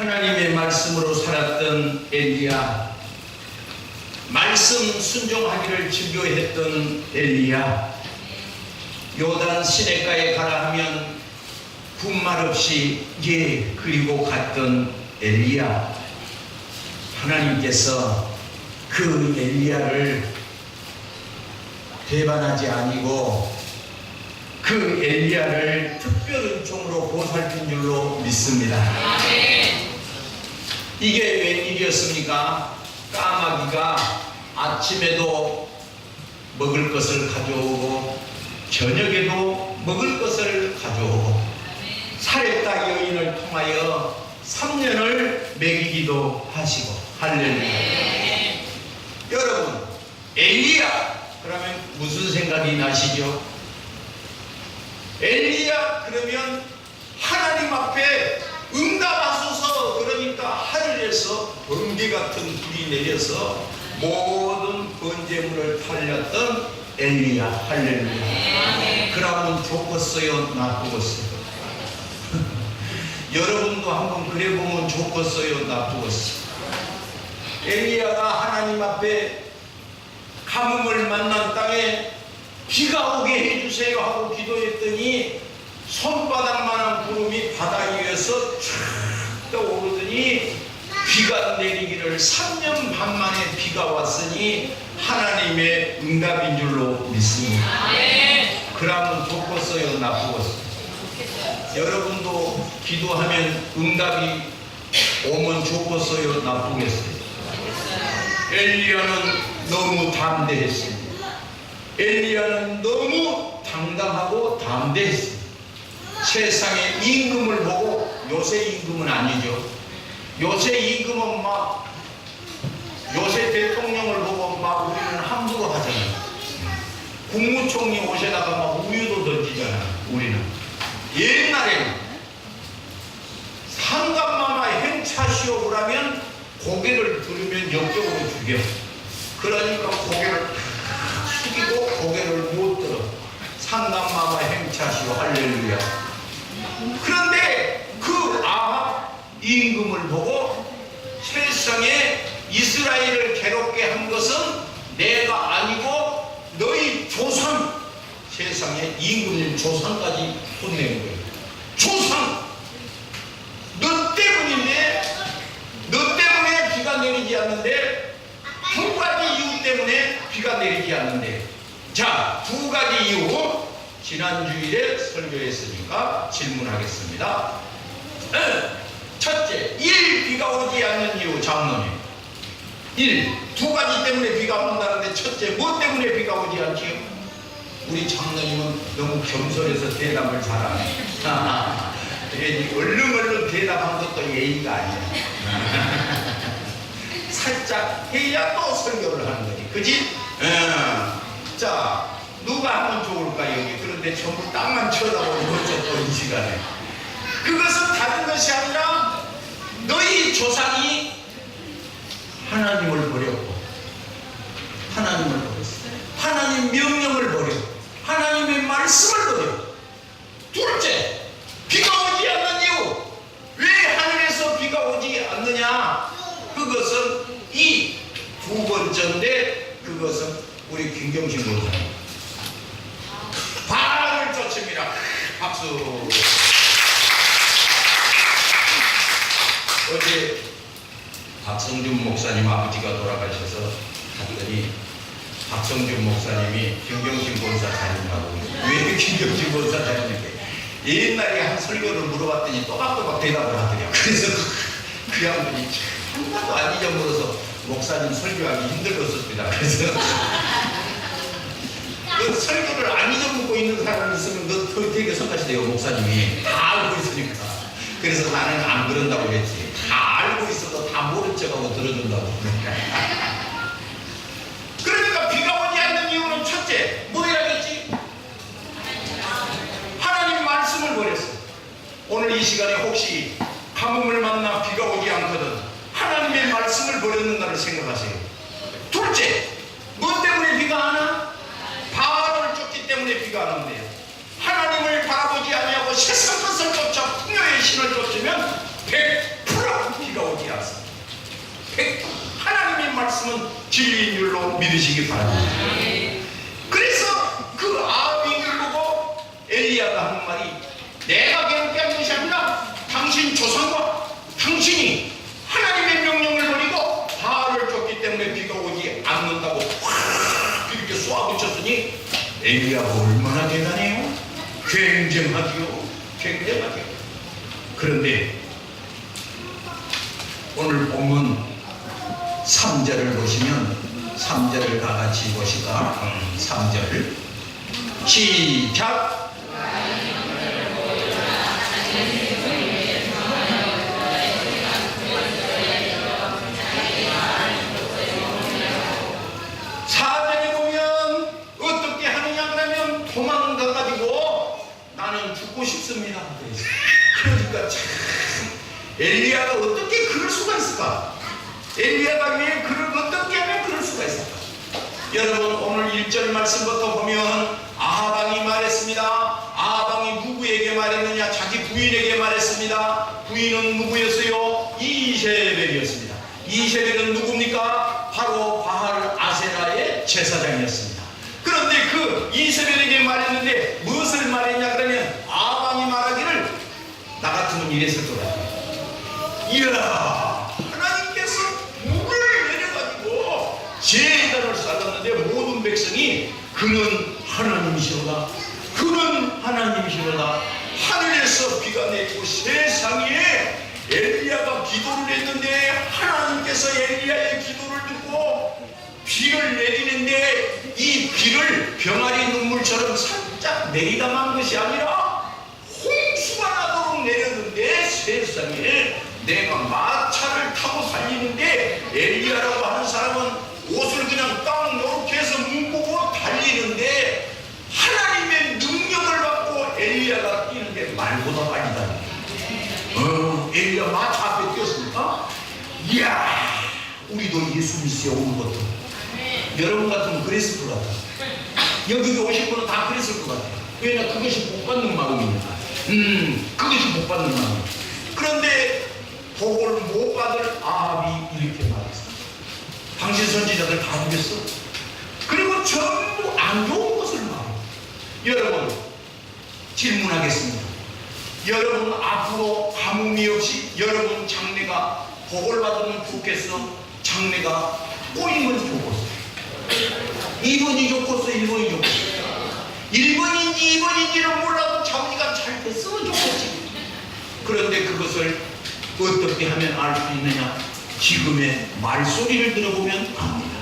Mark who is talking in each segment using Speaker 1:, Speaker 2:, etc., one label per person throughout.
Speaker 1: 하나님의 말씀으로 살았던 엘리야, 말씀 순종하기를 즐겨했던 엘리야, 요단 시냇가에 가라 하면 군말 없이 예 그리고 갔던 엘리야, 하나님께서 그 엘리야를 배반하지 아니고 그 엘리야를 특별한 종으로 보살핀 줄로 믿습니다. 이게 웬일이었습니까? 까마귀가 아침에도 먹을 것을 가져오고 저녁에도 먹을 것을 가져오고 사렙다 여인을 통하여 3년을 먹이기도 하시고. 할렐루야. 여러분, 엘리야 그러면 무슨 생각이 나시죠? 엘리야 그러면 하나님 앞에 응답하소서. 그러니까 하늘에서 번개 같은 불이 내려서 모든 번제물을 살렸던 엘리야. 할렐루야. 그러면 좋겠어요, 나쁘겠어요? 여러분도 한번 그래 보면 좋겠어요, 나쁘겠어요? 엘리야가 하나님 앞에 가뭄을 만난 땅에 비가 오게 해주세요 하고 기도했더니 손바닥만한 구름이 바다 위에서 쫙 떠오르더니 비가 내리기를 3년 반 만에 비가 왔으니 하나님의 응답인 줄로 믿습니다. 그러면 좋겠어요, 나쁘겠어요? 여러분도 기도하면 응답이 오면 좋겠어요, 나쁘겠어요? 엘리야는 너무 담대했습니다. 엘리야는 너무 당당하고 담대했습니다. 세상의 임금을 보고, 요새 임금은 아니죠. 요새 임금은 막 요새 대통령을 보고 막 우리는 함부로 하잖아요. 국무총리 옷에다가 막 우유도 던지잖아요. 우리는 옛날에는 상감마마 행차시오 그러면 고개를 들으면 역적으로 죽여. 그러니까 고개를 숙이고 고개를 못 들어. 상감마마 행차시오. 할렐루야. 그런데 그 아합 임금을 보고 세상에 이스라엘을 괴롭게 한 것은 내가 아니고 너희 조상, 세상에 임금님 조상까지 혼내는 거예요. 조상! 너 때문인데, 너 때문에 비가 내리지 않는데, 두 가지 이유 때문에 비가 내리지 않는데. 자, 두 가지 이유 지난주일에 설교했으니까 질문하겠습니다. 첫째, 비가 오지 않는 이유. 장로님, 두 가지 때문에 비가 안 온다는데 첫째, 뭐 때문에 비가 오지 않지요? 우리 장로님은 너무 겸손해서 대답을 잘하네. 얼른 대답한 것도 예의가 아니야. 살짝 해야 또 설교를 하는 거지, 그지? 자, 누가 하면 좋을까 여기? 그런데 전부 땅만 쳐다보고 어쩌 또 이 시간에. 그것은 다른 것이 아니라 너희 조상이 하나님을 버렸고, 하나님을 버렸어. 하나님 명령을 버렸고, 하나님의 말씀을 버렸고. 둘째, 비가 오지 않는 이유. 왜 하늘에서 비가 오지 않느냐? 그것은 이 두 번째인데, 그것은 우리 김경신 목사님 바람을 쫓습니다. 박수. 어제 박성준 목사님 아버지가 돌아가셔서 갔더니 박성준 목사님이 김경신 본사 자녀라고. 왜 김경신 본사 자녀인데? 옛날에 한 설교를 물어봤더니 또박또박 대답을 하더래요. 그래서 그 양반이 하나도 안 잊어버려서 목사님 설교하기 힘들었습니다. 그래서 너 설교를 안 잊어먹고 있는 사람이 있으면 너 되게 성가시대요. 목사님이 다 알고 있으니까. 그래서 나는 안 그런다고 그랬지. 다 알고 있어도 다 모른 척하고 들어준다고. 그러니까 비가 오지 않는 이유는 첫째, 뭐해야겠지? 하나님 말씀을 버렸어. 오늘 이 시간에 혹시 가뭄을 만나 비가 오지 않거든 하나님의 말씀을 버렸는가를 생각하세요. 둘째, 뭐 때문에 비가 안 와? 바알을 쫓기 때문에 비가 안 온대요. 하나님을 바라보지 아니하고 세상 것을 쫓아 풍요의 신을 쫓으면 100% 말씀은 진리인 줄로 믿으시기 바랍니다. 그래서 그 아합을 보고 엘리야가 하는 말이, 내가 괴롭게 한 것이 아니라 당신 조상과 당신이 하나님의 명령을 버리고 바알을 쫓기 때문에 비가 오지 않는다고 확 이렇게 쏘아붙였으니 엘리야가 얼마나 대단해요? 굉장하지요. 굉장하지요. 그런데 오늘 본문 3절을 보시면, 3절을 다 같이 보시까. 3절 시작. 죽고 싶습니다. 그러니까 참 엘리야가 어떻게 그럴 수가 있을까? 엘리야가 왜 어떻게 하면 그럴 수가 있을까? 여러분, 오늘 1절 말씀부터 보면 아합 왕이 말했습니다. 아합 왕이 누구에게 말했느냐? 자기 부인에게 말했습니다. 부인은 누구였어요? 이세벨이었습니다. 이세벨은 누굽니까? 바로 바알 아세라의 제사장이었습니다. 그런데 그 이세벨에게 말했는데 무엇을 말했냐 그러면, 아합이 말하기를 나 같으면 이랬을 것 같아요. 이야, 하나님께서 물을 내려가지고 제단을 쌓았는데 모든 백성이 그는 하나님이시로다, 그는 하나님이시로다, 하늘에서 비가 내리고 세상에 엘리야가 기도를 했는데 하나님께서 엘리야의 기도를 듣고 비를 내리는데 이 비를 병아리 눈물처럼 살짝 내리다만 것이 아니라 홍수가 나도록 내렸는데, 세상에 내가 마차를 타고 달리는데 엘리야라고 하는 사람은 옷을 그냥 딱 이렇게 해서 묶고 달리는데 하나님의 능력을 받고 엘리야가 뛰는데 말보다 빨리 달려. 엘리야 마차 앞에 뛰었습니까? 이야, 우리도 예수 믿으세요. 오늘부터 여러분 같으면 그랬을 것 같아요. 여기 오신 분은 다 그랬을 것 같아요. 왜냐, 그것이 복받는 마음이니까. 그것이 복받는 마음. 그런데 복을 못 받을 아합이 이렇게 말했어. 당신 선지자들 다 죽였어. 그리고 전부 안 좋은 것을 말해. 여러분, 질문하겠습니다. 여러분 앞으로 가뭄이 없이 여러분 장래가 복을 받으면 좋겠어? 장래가 꼬이면 좋겠어? 2번이 좋겠어? 1번이 좋겠어? 1번인지 2번인지는 몰라도 자기가 잘 됐으면 좋겠지. 그런데 그것을 어떻게 하면 알 수 있느냐? 지금의 말소리를 들어보면 압니다.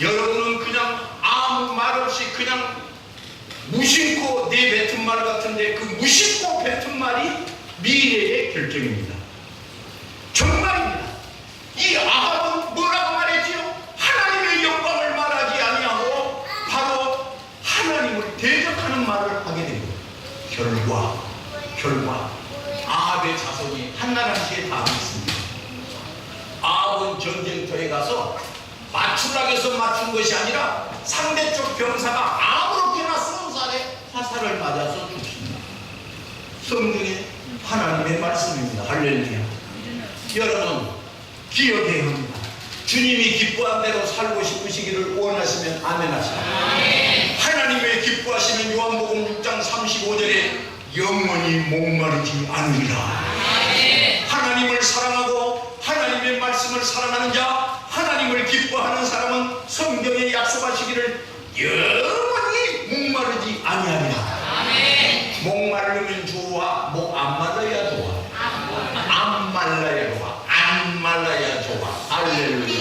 Speaker 1: 여러분은 그냥 아무 말 없이 그냥 무심코 내뱉은 말 같은데 그 무심코 뱉은 말이 미래의 결정입니다. 정말입니다. 이 아합은 뭐라고 말했지요? 하나님의 영광을 말하지 아니하고 바로 하나님을 대적하는 말을 하게 됩니다. 결과 아합의 자손이 한나라시에 다 있습니다. 아합은 전쟁터에 가서 맞추락해서 맞춘 것이 아니라 상대쪽 병사가 아무렇게나 쏜살에 화살을 맞아서 죽습니다. 성경의 하나님의 말씀입니다. 할렐루야. 여러분, 기억해야 합니다. 주님이 기뻐한 대로 살고 싶으시기를 원하시면 아멘 하시라. 하나님의 기뻐하시는 요한복음 6장 35절에 영원히 목마르지 않으리라. 하나님을 사랑하고 하나님의 말씀을 사랑하는 자, 하나님을 기뻐하는 사람은 성경에 약속하시기를 영원히 목마르지 아니하리라. 목마르면 좋아, 목 안 말라야 좋아, 안 말라야 좋아, 안 말라야 좋아. 할렐루야.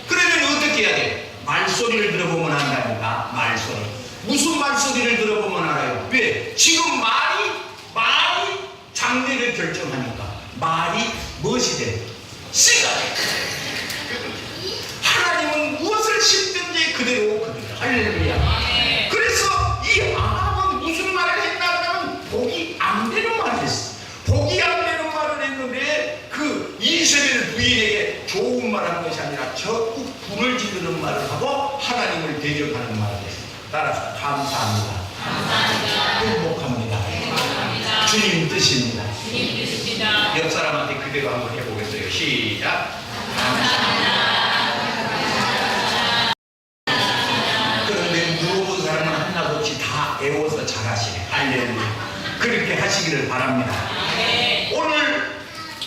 Speaker 1: 그러면 어떻게 해야 돼? 말소리를 들어보면 안다니까. 말소리. 무슨 말소리를 들어보면 알아요? 왜? 지금 말이 장래를 결정하니까. 말이 무엇이 돼? 씨가 돼. 하나님은 무엇을 심든지 그대로. 할렐루야. 그래서 이 아합은 무슨 말을 했나 하면 복이 안 되는 말을 했어. 복이 안 되는 말을 했는데 그 이세벨 부인에게 좋은 말한 것이 아니라 적극 분을 지르는 말을 하고 하나님을 대적하는 말을 했어. 따라서 감사합니다. 행복합니다. 주님 뜻입니다. 옆 사람한테 그대로 한번 해보겠어요. 시작. 감사합니다. 할렐루야. 그렇게 하시기를 바랍니다. 오늘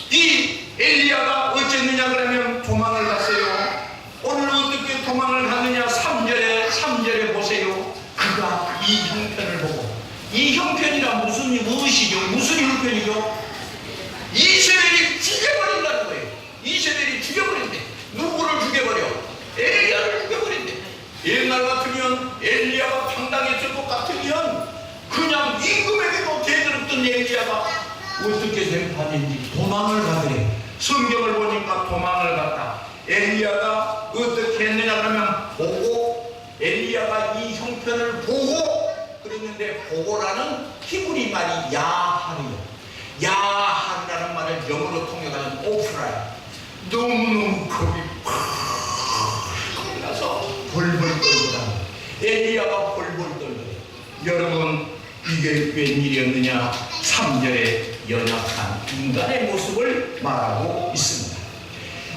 Speaker 1: 이 엘리야가 어쨌느냐 그러면 도망을 갔어요. 오늘 어떻게 도망을 갔느냐? 3절에 보세요. 그가 이 형편을 보고, 이 형편이란 무엇이죠? 무슨 형편이죠? 이세벨이 죽여버린다는 거예요. 이세벨이 죽여버린대. 누구를 죽여버려? 엘리야를 죽여버린대. 옛날 같으면 엘리야가 당당했을 것 같으면 그냥 임금에게도 대들었던 엘리야가 어떻게 생각하는지 도망을 가더래. 성경을 보니까 도망을 갔다. 엘리야가 어떻게 했느냐 그러면 보고, 엘리야가 이 형편을 보고 그랬는데, 보고라는 히브리 말이 야하리요. 야하리라는 말을 영어로 통역하는 오프라야. 너무너무 겁이 팍 나서 벌벌 떨더라. 엘리야가 벌벌 떨더래. 여러분, 이게 웬일이었느냐? 3절에 연약한 인간의 모습을 말하고 있습니다.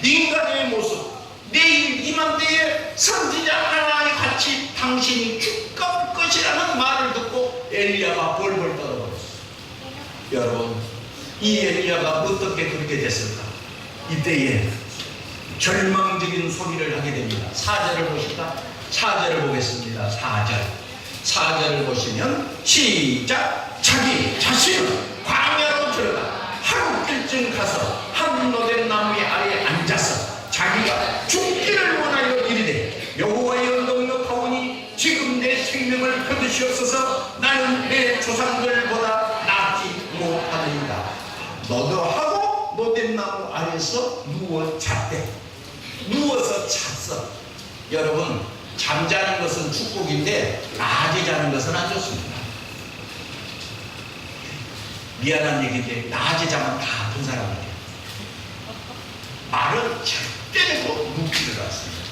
Speaker 1: 인간의 모습, 내일 이맘때에 선지자 하나님 같이 당신이 죽을 것이라는 말을 듣고 엘리야가 벌벌 떨어버렸어. 여러분, 이 엘리야가 어떻게 그렇게 됐을까? 이때에 절망적인 소리를 하게 됩니다. 4절을 보실까? 4절을 보겠습니다. 4절을 보시면 시작. 자기 자신은 광야로 들어가 하룻길쯤 가서 한 노된 나무 아래에 앉아서 자기가 죽기를 원하여 이르되, 여호와의 언덕높아오니 지금 내 생명을 거두시옵소서. 나는 내 조상들보다 낫지 못하느니라. 너도 하고 노된 나무 아래에서 누워 잤대. 누워서 잤어. 여러분, 잠자는 것은 축복인데 낮에 자는 것은 안 좋습니다. 미안한 얘기인데 낮에 자면 다 아픈 사람이에요. 말은 절대적으로 눕지를 않습니다.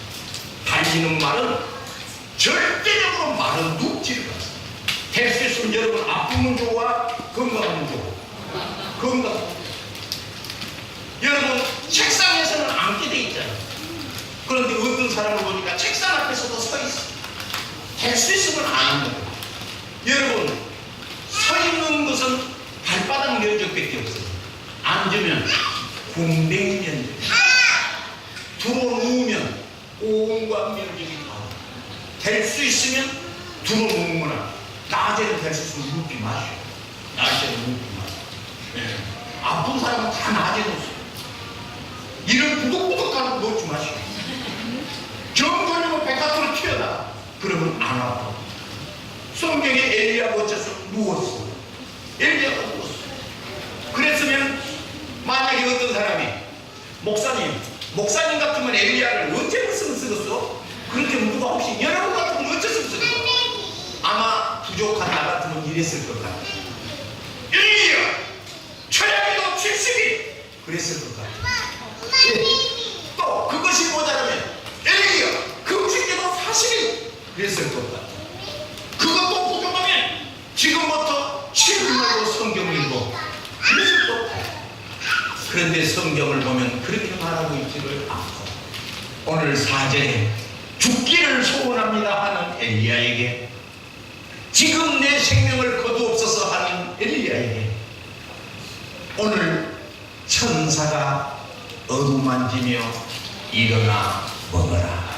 Speaker 1: 달리는 말은 절대적으로 말은 눕지를 않습니다. 될 수 있으면 여러분, 아프면 좋아, 건강하면 좋아. 건강. 여러분, 책상에서는 앉게 돼 있잖아요. 그런데 어떤 사람을 보니까 책상 앞에서도 서 있어. 될 수 있으면 안 앉는 거예요. 여러분, 서 있는 것은 발바닥 면적밖에 없어요. 앉으면 궁뎅이 면적, 들어 누우면 온갖 면적이 나와요. 될 수 있으면 들어 누우거나, 낮에는 될 수 있으면 눕지 마시오. 낮에는 눕지 마시오. 아픈 사람은 다 낮에 놓으세요. 이런 부득부득한 거 놓지 마시오. 정전이면 백화토로 튀어나가. 그러면 안 아파. 성경에 엘리야가 어째서 누웠어. 엘리야가 누웠어. 그랬으면 만약에 어떤 사람이 목사님 같으면 엘리야를 언제 무슨 쓰겠어? 그렇게 누가 없이 여러분 같으면 어째서 쓰겠어? 아마 부족한 나 같으면 이랬을 것 같아. 엘리야 철야기도 70일 그랬을 것 같아. 또 그것이 모자라면 엘리야 금식기도 40일 그랬을 것 같아. 그것도 부족하면 지금부터 7일로 성경 읽고 그랬을 것 같아. 그런데 성경을 보면 그렇게 말하고 있지를 않고, 오늘 4절에 죽기를 소원합니다 하는 엘리야에게, 지금 내 생명을 거두옵소서 하는 엘리야에게 오늘 천사가 어루만지며 일어나 먹어라.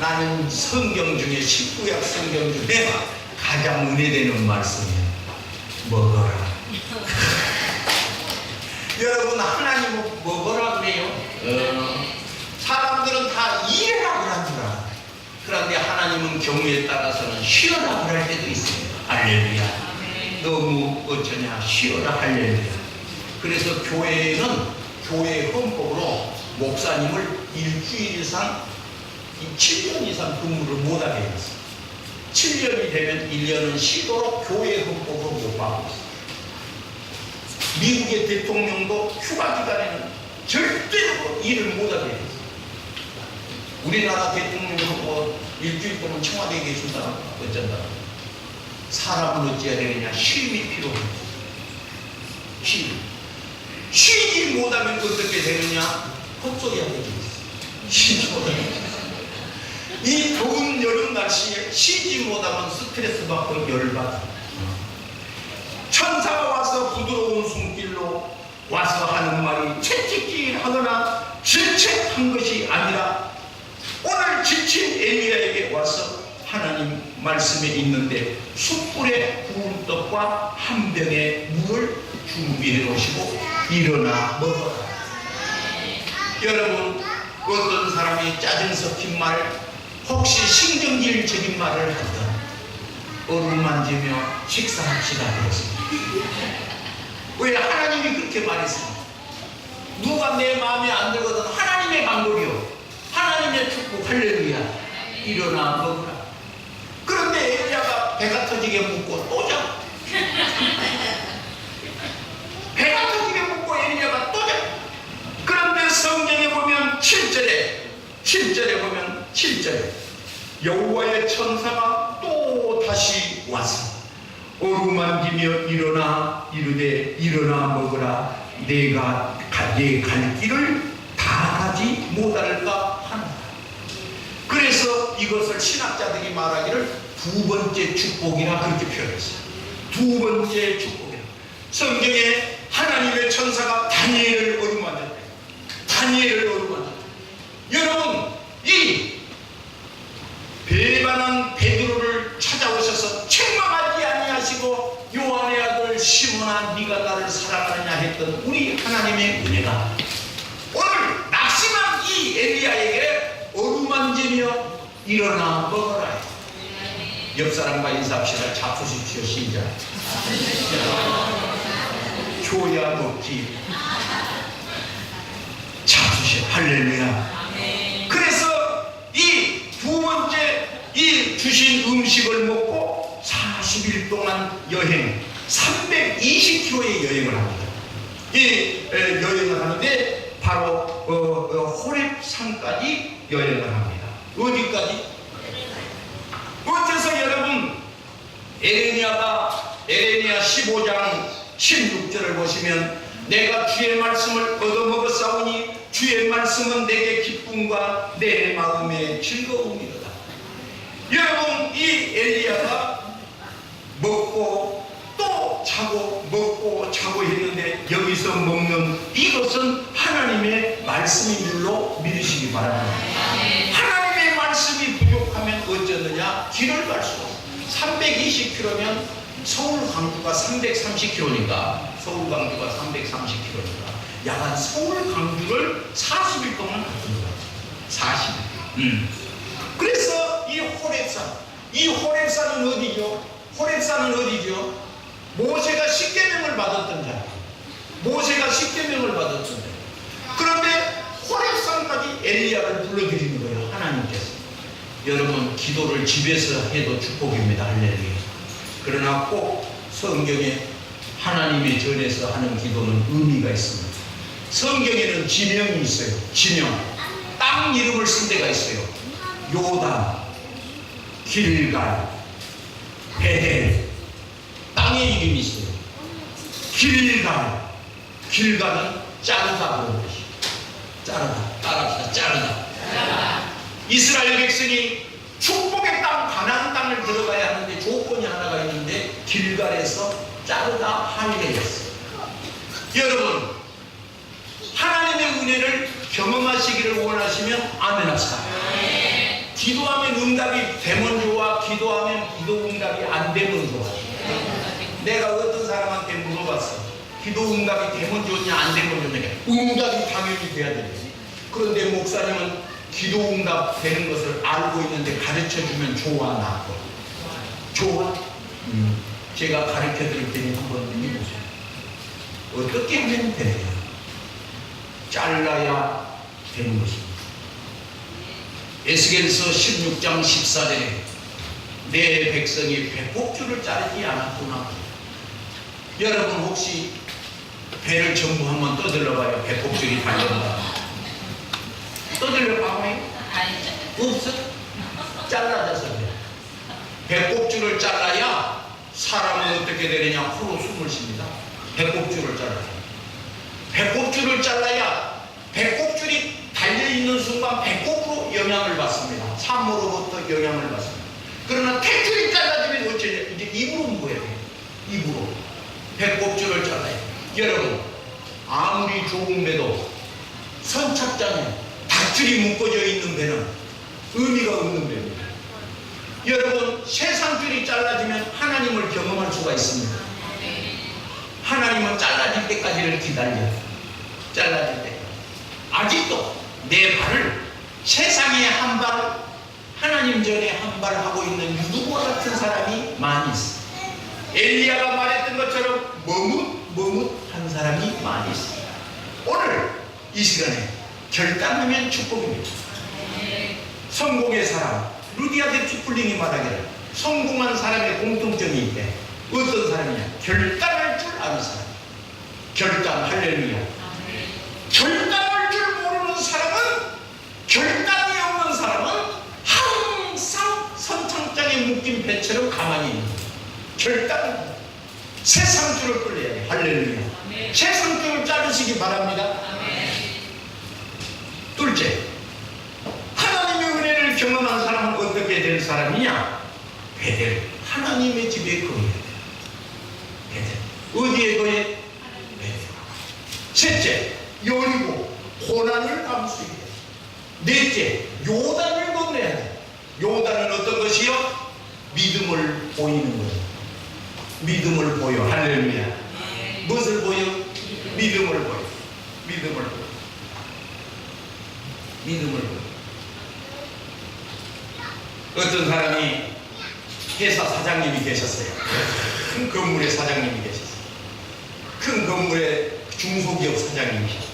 Speaker 1: 나는 성경 중에 19약 성경 중에 가장 은혜되는 말씀이에요. 먹어라. 여러분, 하나님은 먹어라 그래요. 사람들은 다 일해라 그런 줄 알아. 그런데 하나님은 경우에 따라서는 쉬어라 그럴 때도 있습니다. 할렐루야. 너무 어쩌냐, 쉬어라. 할렐루야. 그래서 교회는 교회 헌법으로 목사님을 일주일 이상 7년 이상 근무를 못하게 했어요. 7년이 되면 1년은 쉬도록 교회 헌법으로 못 받고 있어요. 미국의 대통령도 휴가 기간에는 절대로 일을 못하게 했어요. 우리나라 대통령도 뭐 일주일 동안 청와대에 계신다 어쩐다. 사람은 어찌해야 되느냐? 쉼이 필요해요. 쉬지 못하면 어떻게 되느냐? 헛소리 하게 돼 있어요. 쉬지 못하면. 이 더운 여름 날씨에 쉬지 못하면 스트레스 받고 열받아. 천사가 와서 부드러운 손길로 와서 하는 말이 채찍질하거나 질책한 것이 아니라 오늘 지친 엘리야에게 와서 하나님 말씀에 있는데 숯불에 구운 떡과 한 병의 물을 준비해 놓으시고 일어나 먹어라. 여러분, 어떤 사람이 짜증 섞인 말, 혹시 신경질적인 말을 하든 어루만지며 식사합시다 그랬습니다. 왜? 하나님이 그렇게 말했습니다. 누가 내 마음에 안 들거든 하나님의 방법이요, 하나님의 축복, 할렐루야, 일어나 먹으라. 그런데 엘리야가 배가 터지게 묻고 또 자. 배가 터지게 묻고 엘리야가 또 자. 그런데 성경에 보면 7절에 보면 7절에 여호와의 천사가 또 다시 와서 어루만지며 일어나 이르되 일어나 먹으라. 내가 내 갈 길을 다 가지 못할까 하노라. 그래서 이것을 신학자들이 말하기를 두 번째 축복이라 그렇게 표현했어요. 두 번째 축복이라. 성경에 하나님의 천사가 다니엘을 어루만졌다. 다니엘을 어루만졌다. 여러분, 이 배반한 베드로를 찾아오셔서 책망하지 아니하시고 요한의 아들 시몬아 네가 나를 사랑하느냐 했던 우리 하나님의 은혜가 오늘 낙심한 이 엘리야에게 어루만지며 일어나 먹어라. 옆 사람과 인사합시다. 잡수십시오. 시작. 줘야 먹지. 잡수십시오. 할렐루야. 그래서 이 두 번째 이 주신 음식을 먹고 40일 동안 여행, 320km의 여행을 합니다. 이 여행을 하는데 바로 호렙산까지 여행을 합니다. 어디까지? 어째서 여러분, 에레미야 15장 16절을 보시면 내가 주의 말씀을 얻어먹었사오니 주의 말씀은 내게 기쁨과 내 마음의 즐거움이로다. 여러분, 이 엘리야가 먹고 또 자고 먹고 자고 했는데 여기서 먹는 이것은 하나님의 말씀인 줄로 믿으시기 바랍니다. 하나님의 말씀이 부족하면 어쩌느냐? 길을 갈 수 없어요. 320km면 서울 광주가 330km니까 야간 서울 광주를 40일 동안 갔던 거예요. 40일. 그래서 이 호렙산은 어디죠? 호렙산은 어디죠? 모세가 십계명을 받았던 자. 그런데 호렙산까지 엘리야를 불러들이는 거예요. 하나님께서. 여러분, 기도를 집에서 해도 축복입니다. 할렐루야. 그러나 꼭 성경에 하나님의 전에서 하는 기도는 의미가 있습니다. 성경에는 지명이 있어요. 지명. 땅 이름을 쓴 데가 있어요. 요단, 길갈, 베델. 땅의 이름이 있어요. 길갈은 자르다 그런 것이. 따라합시다. 자르다. 이스라엘 백성이 축복의 땅 가나안 땅을 들어가야 하는데 조건이 하나가 있는데 길갈에서 자르다 할례였어요. 여러분, 하나님의 은혜를 경험하시기를 원하시면 아멘 합시다. 기도하면 응답이 되면 좋아, 기도하면 기도 응답이 안 되면 좋아. 내가 어떤 사람한테 물어봤어. 기도 응답이 되면 좋냐 안 되면 좋냐. 응답이 당연히 돼야 되지. 그런데 목사님은 기도 응답 되는 것을 알고 있는데 가르쳐주면 좋아, 나빠? 좋아? 제가 가르쳐 드릴 테니 한번 믿어보세요. 어떻게 하면 되냐? 잘라야 되는 것입니다. 에스겔서 16장 14절에 내 백성이 배꼽줄을 자르지 않았구나. 여러분, 혹시 배를 전부 한번 떠들러봐요. 배꼽줄이 달렸다. 떠들려봐요? 없어? 잘라져서 그래. 배꼽줄을 잘라야 사람은 어떻게 되느냐? 코로 숨을 쉽니다. 배꼽줄을 잘라야. 배꼽줄을 잘라야 배꼽줄이 달려있는 순간 배꼽으로 영향을 받습니다. 참으로부터 영향을 받습니다. 그러나 탯줄이 잘라지면 어쩌냐? 이제 입으로 먹어야 돼요. 입으로. 배꼽줄을 잘라야 돼요. 여러분, 아무리 좋은 배도 선착장에 닭줄이 묶어져 있는 배는 의미가 없는 배입니다. 여러분, 세상줄이 잘라지면 하나님을 경험할 수가 있습니다. 하나님은 잘라질 때까지를 기다려요. 잘라질 때. 아직도 내 발을 세상에 한 발, 하나님 전에 한 발 하고 있는 유두와 같은 사람이 많이 있어요. 엘리야가 말했던 것처럼 머뭇한 사람이 많이 있어요. 오늘 이 시간에 결단하면 축복입니다. 성공의 사람, 루디아 키플링이 말하기를 성공한 사람의 공통점이 있대. 어떤 사람이냐? 결단할 줄 아는 사람. 결단, 할렐루야. 결단할 줄 모르는 사람은, 결단이 없는 사람은 항상 선창장에 묶인 배처럼 가만히 있는 거예요. 결단, 세상줄을 끌려야 돼. 할렐루야. 세상줄을 자르시기 바랍니다. 둘째, 하나님의 은혜를 경험한 사람은 어떻게 될 사람이냐? 베델, 하나님의 집에 거해야 돼. 베델, 어디에 거해? 베델. 셋째, 여리고 고난을 감수해야 돼. 넷째, 요단을 건너야 돼. 요단은 어떤 것이요? 믿음을 보이는 거예요. 믿음을 보여. 할렐루야. 무엇을 보여? 믿음을 보여. 믿음을 보여. 믿음을 보여. 어떤 사람이 회사 사장님이 계셨어요. 큰 건물의 사장님이 계셨어요. 큰 건물의 중소기업 사장님이셨어요.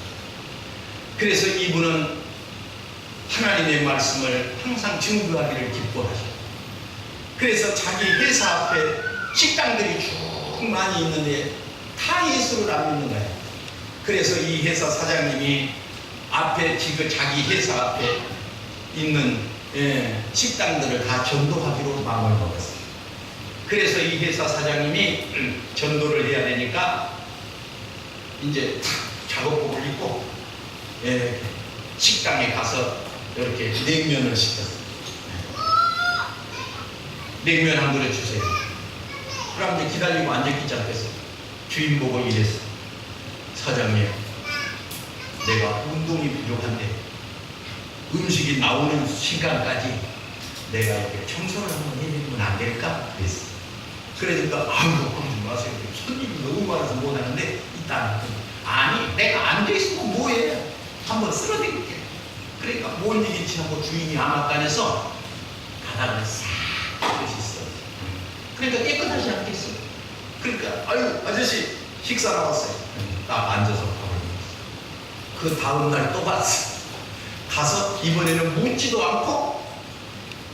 Speaker 1: 그래서 이분은 하나님의 말씀을 항상 증거하기를 기뻐하셔요. 그래서 자기 회사 앞에 식당들이 쭉 많이 있는데 다 예수를 안 믿는 거예요. 그래서 이 회사 사장님이 앞에 지금 자기 회사 앞에 있는 식당들을 다 전도하기로 마음을 먹었어요. 그래서 이 회사 사장님이 전도를 해야 되니까 이제 작업복을 입고 식당에 가서 이렇게 냉면을 시켰어요. 냉면 한 그릇 주세요. 그럼 이제 기다리고 앉았기 않겠어요. 주인 보고 이랬어. 사장님, 내가 운동이 부족한데 음식이 나오는 시간까지 내가 이렇게 청소를 한번 해주면 안 될까? 그랬어. 그러니까 아유, 그러지 마세요. 손님이 너무 많아서 못하는데 일단 아니, 내가 앉아있으면 뭐해? 한번 쓸어드릴게. 그러니까 뭔 얘기지 하고 주인이 아마간에서 바닥을 싹 씻어. 그러니까 깨끗하지 않겠어. 그러니까 아유, 아저씨 식사 나왔어요. 딱 앉아서 밥을 먹었어. 그 다음날 또 봤어. 가서 이번에는 묻지도 않고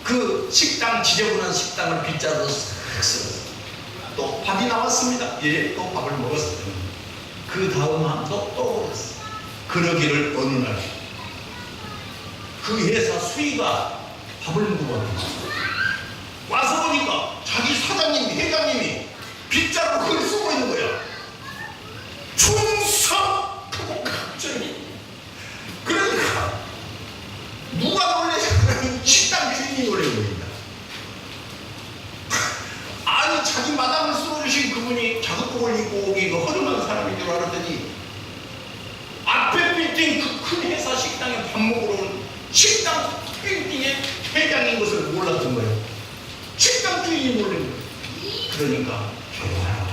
Speaker 1: 그 식당, 지저분한 식당을 빗자루로 싹 쓸었어. 또 밥이 나왔습니다. 예, 또 밥을 먹었어요. 그 다음 한도 또 먹었어. 그러기를 어느 날 그 회사 수의가 밥을 먹어봤어. 와서 보니까 자기 사장님, 회장님이 빗자루로 그걸 쓰고 있는 거야. 충성! 하고 갑자기. 그러니까 누가 놀래냐면 식당 주인이 놀래는 겁니다. 아니, 자기 마당을 쓸어주신 그분이 작업복을 입고 오기 그 허름한 사람인 줄 알았더니 앞에 빌딩 그 큰 회사 식당에 밥 먹으러 온 식당 빌딩의 회장인 것을 몰랐던 거예요. 식당 주인이 놀란 거예요. 그러니까 조용하라.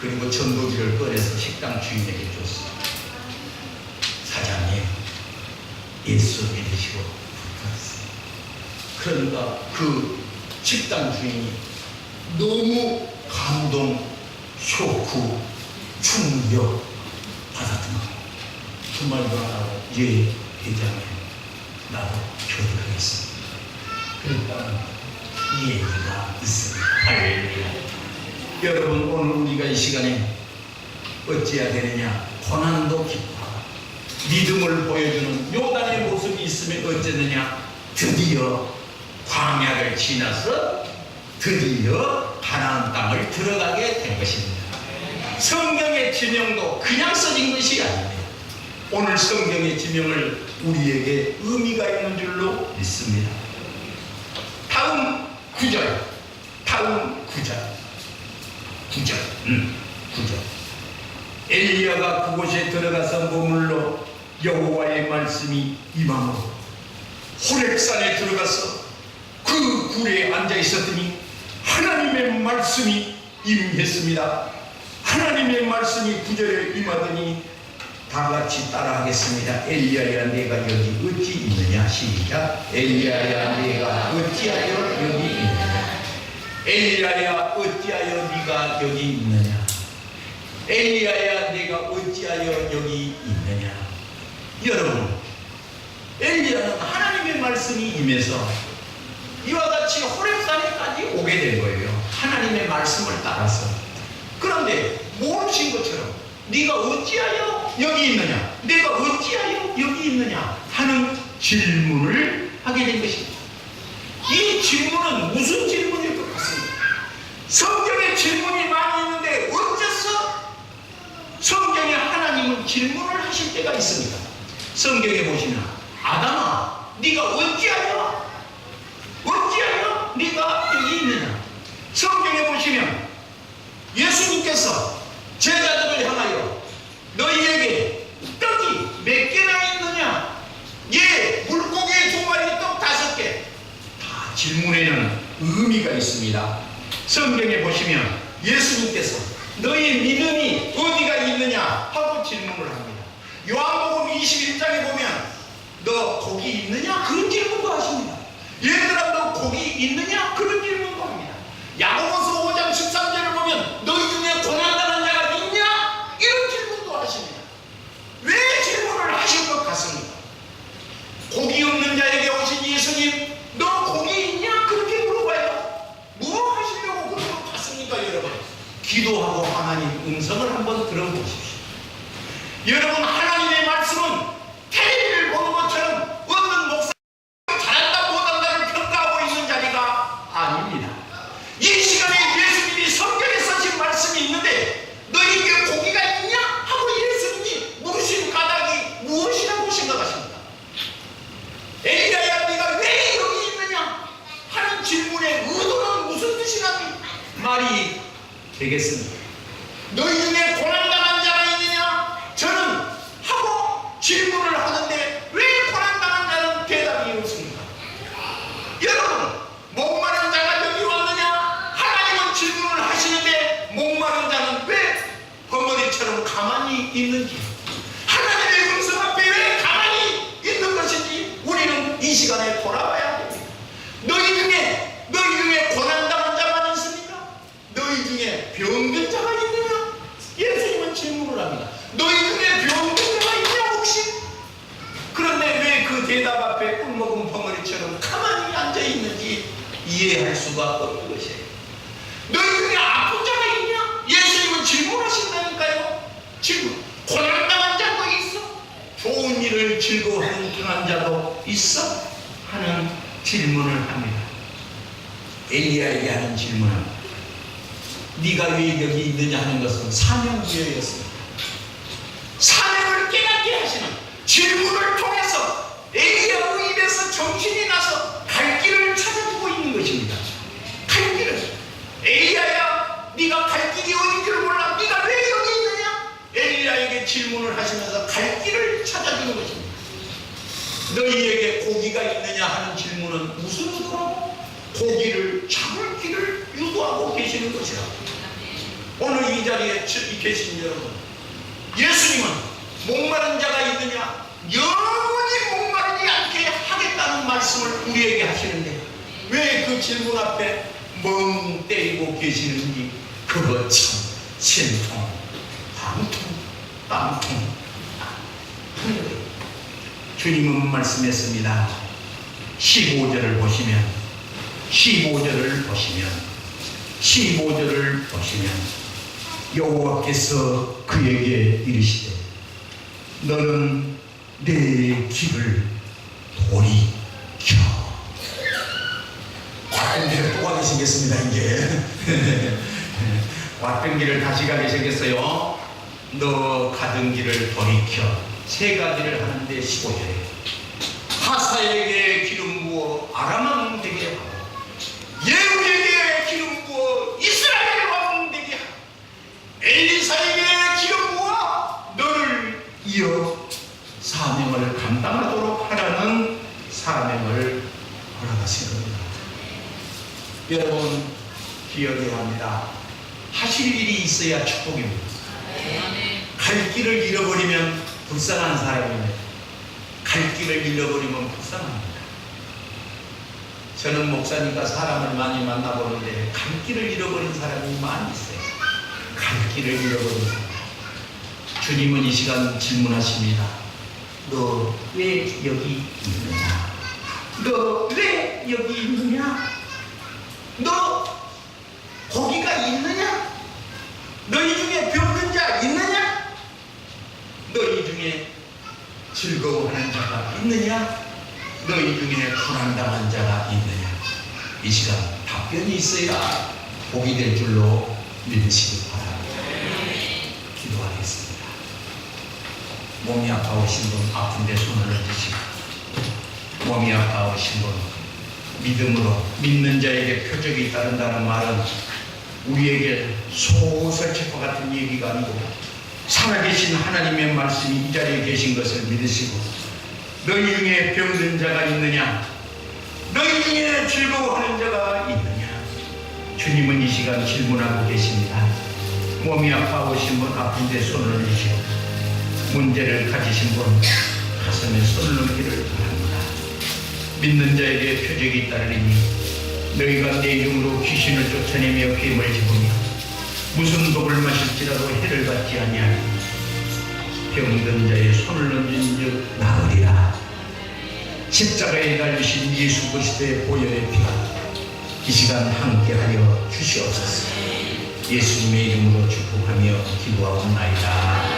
Speaker 1: 그리고 전도기를 꺼내서 식당 주인에게 줬어요. 사장님, 예수 믿으시고 붙었어요. 그러니까 그 식당 주인이 너무 감동, 쇼크, 충격 받았던 거예요. 그 말도 안 하고, 예, 회장님, 나도 교육하겠습니다. 그러니까 이 얘기가 있습니다. 할렐루야. 여러분, 오늘 우리가 이 시간에 어찌해야 되느냐? 고난도 기뻐하고 믿음을 보여주는 요단의 모습이 있으면 어쨌느냐? 드디어 광야를 지나서 드디어 가나안 땅을 들어가게 된 것입니다. 성경의 지명도 그냥 써진 것이 아니에요. 오늘 성경의 지명을 우리에게 의미가 있는 줄로 믿습니다. 다음 구절. 다음 구절. 구절. 구절. 엘리야가 그곳에 들어가서 머물러 여호와의 말씀이 임함으로 호렙산에 들어가서 그 굴에 앉아 있었더니 하나님의 말씀이 임했습니다. 하나님의 말씀이 구절에 임하더니 다 같이 따라하겠습니다. 엘리야야 내가 여기 어찌 있느냐. 시작. 엘리야야 내가 어찌하여 여기 있느냐. 엘리야야 어찌하여 네가 여기 있느냐. 엘리야야 내가 어찌하여 여기 있느냐. 여러분, 엘리야는 하나님의 말씀이 임해서 이와 같이 호렙산에까지 오게 된 거예요. 하나님의 말씀을 따라서. 그런데 모르신 것처럼 네가 어찌하여 여기 있느냐, 내가 어찌하여 여기 있느냐 하는 질문을 하게 된 것입니다. 이 질문은 무슨 질문일 것 같습니다. 성경에 질문이 많이 있는데 어째서 성경에 하나님은 질문을 하실 때가 있습니다. 성경에 보시면 아담아 네가 어찌하여 네가 여기 있느냐. 성경에 보시면 예수님께서 제자들을 향하여 너희에게 떡이 몇 개나 있느냐. 예, 물고기 2마리 떡 5개. 다 질문에는 의미가 있습니다. 성경에 보시면 예수님께서 너희 믿음이 어디가 있느냐 하고 질문을 합니다. 요한복음 21장에 보면 너 고기 있느냐 그런 질문도 하십니다. 얘들아 너 고기 있느냐 그런 질문도 합니다. 야고보서 5장 13절을 보면 너희 중에 고난당한 자가 있냐 이런 질문도 하십니다. 왜 질문을 하실 것 같습니까? 고기 없는 자에게 오신 예수님 너 고기 있냐 그렇게 물어봐요. 뭐 하시려고 그런 것 같습니까? 여러분, 기도하고 하나님 음성을 한번 들어보십시오. 여러분, 하나님의 말씀은 텔레비를 보는 것처럼 어떤 목사 잘한다 못한다를 평가하고 있는 자리가 아닙니다. 이 시간에 예수님이 성경에 쓰신 말씀이 있는데 너희에게 고기가 있냐 하고 예수님이 물으신 까닭이 무엇이라고 생각하십니까? 엘리야야 네가 왜 여기 있느냐 하는 질문의 의도는 무슨 뜻이라는 말이 되겠습니까? 너희 중에 고난당한 자가 있느냐 저는 하고 질문을 하는데 왜 고난당한 자는 대답이 없습니까? 여러분, 목마른 자가 여기 왔느냐 하나님은 질문을 하시는데 목마른 자는 왜 벙어리처럼 가만히 있는지, 하나님의 음성 앞에 왜 가만히 있는 것인지 우리는 이 시간에 돌아봐야 됩니다. 너희 중에 고난당한 자만 있습니까? 너희 중에 병든 자가 있느냐? 예수님은 질문을 합니다. 너희 중에 병든 자가 있냐 혹시? 그런데 왜 그 대답 앞에 꿀먹은 벙어리처럼 가만히 앉아있는지 이해할 수가 없는 것이에요. 너희 중에 아픈 자가 있냐? 예수님은 질문하신다니까요. 질문. 고난당한 자도 있어? 좋은 일을 즐거워하는 등한 자도 있어? 하는 질문을 합니다. 엘리야에게 하는 질문은 네가 왜 여기 있느냐 하는 것은 사명부여였습니다. 사명을 깨닫게 하시는 질문을 통해서 엘리야의 입에서 정신이 나서 갈 길을 찾아주고 있는 것입니다. 갈 길을. 엘리야야 네가 갈 길이 어딘지를 몰라. 네가 왜 여기 있느냐? 엘리야에게 질문을 하시면서 갈 길을 찾아주는 것입니다. 너희에게 고기가 있느냐 하는 질문은 무슨 의도라고? 고기를 잡을 길을 유도하고 계시는 것이라고. 오늘 이 자리에 계신 여러분, 예수님은 목마른 자가 있느냐 영원히 목마르지 않게 하겠다는 말씀을 우리에게 하시는데 왜 그 질문 앞에 멍 때리고 계시는지 그거 참 심통, 방통, 땀통 하는 거예요. 주님은 말씀했습니다. 15절을 보시면 여호와께서 그에게 이르시되 너는 내 길을 돌이켜. 왔던 길을 또 가게 생겼습니다. 이제 왔던 길을 다시 가게 생겼어요. 너 가던 길을 돌이켜. 3가지를 하는데 15절에 하사에게 기름 부어 아람왕 되게 하고 이어 사명을 감당하도록 하라는 사명을 허락하신 겁니다. 여러분 기억해야 합니다. 하실 일이 있어야 축복입니다. 갈 길을 잃어버리면 불쌍한 사람입니다. 갈 길을 잃어버리면 불쌍합니다. 저는 목사님과 사람을 많이 만나보는데 갈 길을 잃어버린 사람이 많이 있어요. 갈 길을 잃어버린 사람. 주님은 이 시간 질문하십니다. 너 왜 여기 있느냐? 너 왜 여기 있느냐? 너 거기가 있느냐? 너희 중에 병든 자 있느냐? 너희 중에 즐거워하는 자가 있느냐? 너희 중에 불안당한 자가 있느냐? 이 시간 답변이 있어야 복이 될 줄로 믿으시기 바랍니다. 기도하겠습니다. 몸이 아파오신 분 아픈데 손을 얹으시고, 몸이 아파오신 분 믿음으로, 믿는 자에게 표적이 따른다는 말은 우리에게 소설책과 같은 얘기가 아니고 살아계신 하나님의 말씀이 이 자리에 계신 것을 믿으시고, 너희 중에 병든 자가 있느냐? 너희 중에 즐거워하는 자가 있느냐? 주님은 이 시간 질문하고 계십니다. 몸이 아파오신 분 아픈데 손을 얹으시고, 문제를 가지신 분 가슴에 손을 얹기를 바랍니다. 믿는 자에게 표적이 따르리니 너희가 내 이름으로 귀신을 쫓아내며 뱀을 집으며 무슨 독을 마실지라도 해를 받지 아니하니 병든 자의 손을 얹은즉 나으리라. 십자가에 달리신 예수 그리스도의 보혈의 피가 이 시간 함께하여 주시옵소서. 예수님의 이름으로 축복하며 기도하옵나이다.